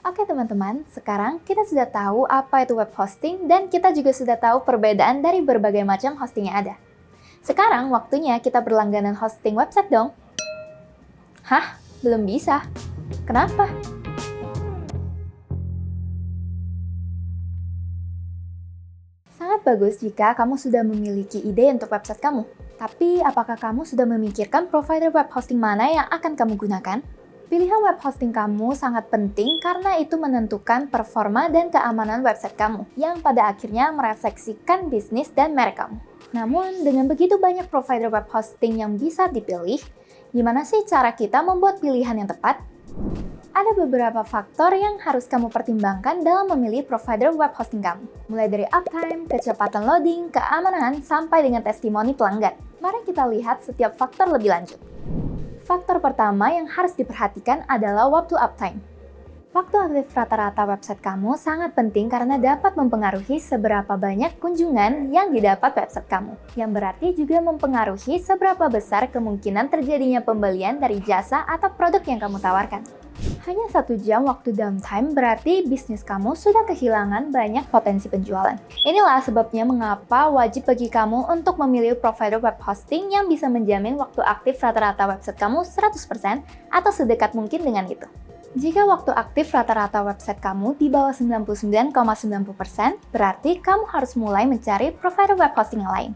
Oke teman-teman, sekarang kita sudah tahu apa itu web hosting dan kita juga sudah tahu perbedaan dari berbagai macam hosting yang ada. Sekarang waktunya kita berlangganan hosting website dong. Hah? Belum bisa. Kenapa? Sangat bagus jika kamu sudah memiliki ide untuk website kamu. Tapi apakah kamu sudah memikirkan provider web hosting mana yang akan kamu gunakan? Pilihan web hosting kamu sangat penting karena itu menentukan performa dan keamanan website kamu, yang pada akhirnya merefleksikan bisnis dan merek kamu. Namun, dengan begitu banyak provider web hosting yang bisa dipilih, gimana sih cara kita membuat pilihan yang tepat? Ada beberapa faktor yang harus kamu pertimbangkan dalam memilih provider web hosting kamu. Mulai dari uptime, kecepatan loading, keamanan, sampai dengan testimoni pelanggan. Mari kita lihat setiap faktor lebih lanjut. Faktor pertama yang harus diperhatikan adalah waktu uptime. Waktu aktif rata-rata website kamu sangat penting karena dapat mempengaruhi seberapa banyak kunjungan yang didapat website kamu. Yang berarti juga mempengaruhi seberapa besar kemungkinan terjadinya pembelian dari jasa atau produk yang kamu tawarkan. Hanya 1 jam waktu downtime berarti bisnis kamu sudah kehilangan banyak potensi penjualan. Inilah sebabnya mengapa wajib bagi kamu untuk memilih provider web hosting yang bisa menjamin waktu aktif rata-rata website kamu 100% atau sedekat mungkin dengan itu. Jika waktu aktif rata-rata website kamu di bawah 99,90%, berarti kamu harus mulai mencari provider web hosting yang lain.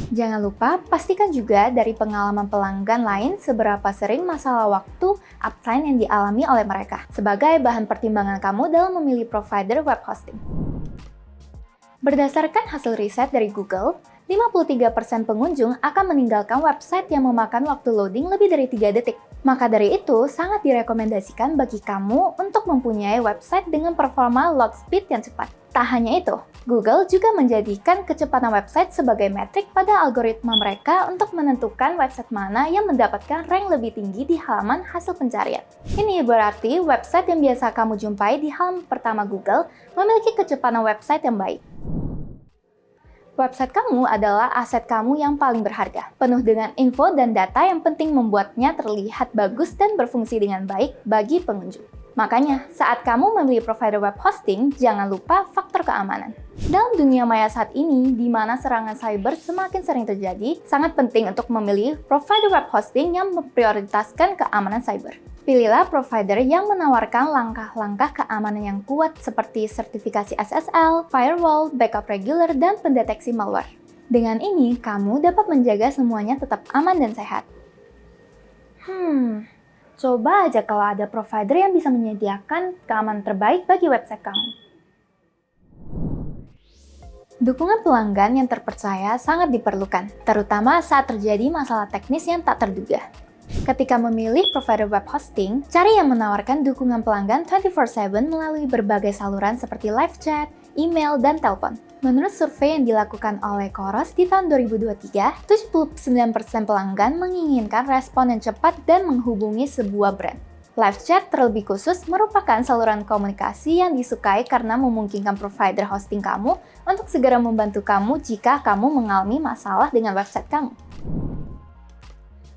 Jangan lupa, pastikan juga dari pengalaman pelanggan lain seberapa sering masalah waktu uptime yang dialami oleh mereka, sebagai bahan pertimbangan kamu dalam memilih provider web hosting. Berdasarkan hasil riset dari Google, 53% pengunjung akan meninggalkan website yang memakan waktu loading lebih dari 3 detik. Maka dari itu, sangat direkomendasikan bagi kamu untuk mempunyai website dengan performa load speed yang cepat. Tak hanya itu, Google juga menjadikan kecepatan website sebagai metrik pada algoritma mereka untuk menentukan website mana yang mendapatkan rank lebih tinggi di halaman hasil pencarian. Ini berarti website yang biasa kamu jumpai di halaman pertama Google memiliki kecepatan website yang baik. Website kamu adalah aset kamu yang paling berharga, penuh dengan info dan data yang penting membuatnya terlihat bagus dan berfungsi dengan baik bagi pengunjung. Makanya, saat kamu memilih provider web hosting, jangan lupa faktor keamanan. Dalam dunia maya saat ini, di mana serangan cyber semakin sering terjadi, sangat penting untuk memilih provider web hosting yang memprioritaskan keamanan cyber. Pilihlah provider yang menawarkan langkah-langkah keamanan yang kuat seperti sertifikasi SSL, firewall, backup regular, dan pendeteksi malware. Dengan ini, kamu dapat menjaga semuanya tetap aman dan sehat. Coba aja kalau ada provider yang bisa menyediakan keamanan terbaik bagi website kamu. Dukungan pelanggan yang terpercaya sangat diperlukan, terutama saat terjadi masalah teknis yang tak terduga. Ketika memilih provider web hosting, cari yang menawarkan dukungan pelanggan 24/7 melalui berbagai saluran seperti live chat, email, dan telepon. Menurut survei yang dilakukan oleh Khoros di tahun 2023, 79% pelanggan menginginkan respon yang cepat dan menghubungi sebuah brand. Live chat terlebih khusus merupakan saluran komunikasi yang disukai karena memungkinkan provider hosting kamu untuk segera membantu kamu jika kamu mengalami masalah dengan website kamu.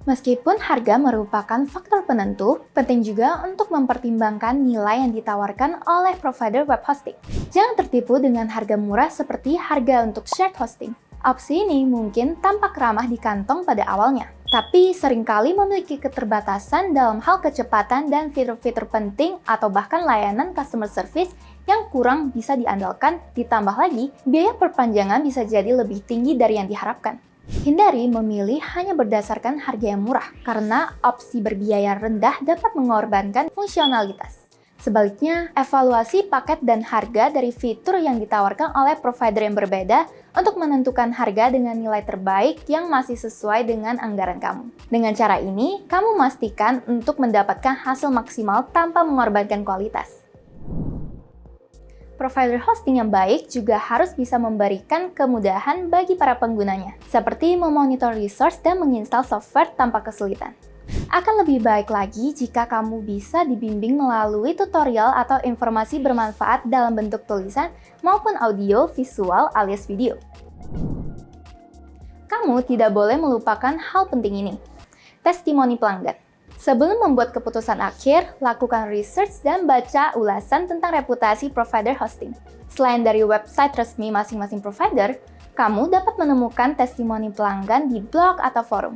Meskipun harga merupakan faktor penentu, penting juga untuk mempertimbangkan nilai yang ditawarkan oleh provider web hosting. Jangan tertipu dengan harga murah seperti harga untuk shared hosting. Opsi ini mungkin tampak ramah di kantong pada awalnya, tapi seringkali memiliki keterbatasan dalam hal kecepatan dan fitur-fitur penting atau bahkan layanan customer service yang kurang bisa diandalkan. Ditambah lagi, biaya perpanjangan bisa jadi lebih tinggi dari yang diharapkan. Hindari memilih hanya berdasarkan harga yang murah, karena opsi berbiaya rendah dapat mengorbankan fungsionalitas. Sebaliknya, evaluasi paket dan harga dari fitur yang ditawarkan oleh provider yang berbeda untuk menentukan harga dengan nilai terbaik yang masih sesuai dengan anggaran kamu. Dengan cara ini, kamu memastikan untuk mendapatkan hasil maksimal tanpa mengorbankan kualitas. Provider hosting yang baik juga harus bisa memberikan kemudahan bagi para penggunanya, seperti memonitor resource dan menginstal software tanpa kesulitan. Akan lebih baik lagi jika kamu bisa dibimbing melalui tutorial atau informasi bermanfaat dalam bentuk tulisan maupun audio, visual, alias video. Kamu tidak boleh melupakan hal penting ini. Testimoni pelanggan. Sebelum membuat keputusan akhir, lakukan research dan baca ulasan tentang reputasi provider hosting. Selain dari website resmi masing-masing provider, kamu dapat menemukan testimoni pelanggan di blog atau forum.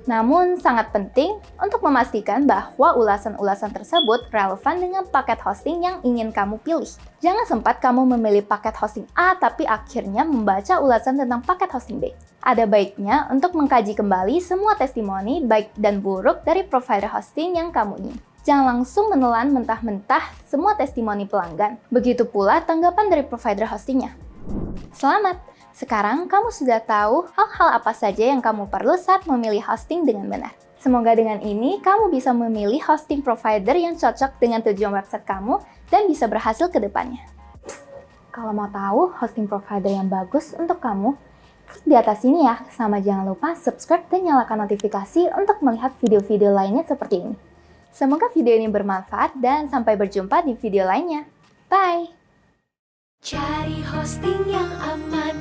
Namun, sangat penting untuk memastikan bahwa ulasan-ulasan tersebut relevan dengan paket hosting yang ingin kamu pilih. Jangan sempat kamu memilih paket hosting A tapi akhirnya membaca ulasan tentang paket hosting B. Ada baiknya untuk mengkaji kembali semua testimoni baik dan buruk dari provider hosting yang kamu ingin. Jangan langsung menelan mentah-mentah semua testimoni pelanggan. Begitu pula tanggapan dari provider hostingnya. Selamat! Sekarang kamu sudah tahu hal-hal apa saja yang kamu perlu saat memilih hosting dengan benar. Semoga dengan ini kamu bisa memilih hosting provider yang cocok dengan tujuan website kamu dan bisa berhasil ke depannya. Kalau mau tahu hosting provider yang bagus untuk kamu, klik di atas sini ya, sama jangan lupa subscribe dan nyalakan notifikasi untuk melihat video-video lainnya seperti ini. Semoga video ini bermanfaat dan sampai berjumpa di video lainnya. Bye! Cari hosting yang aman,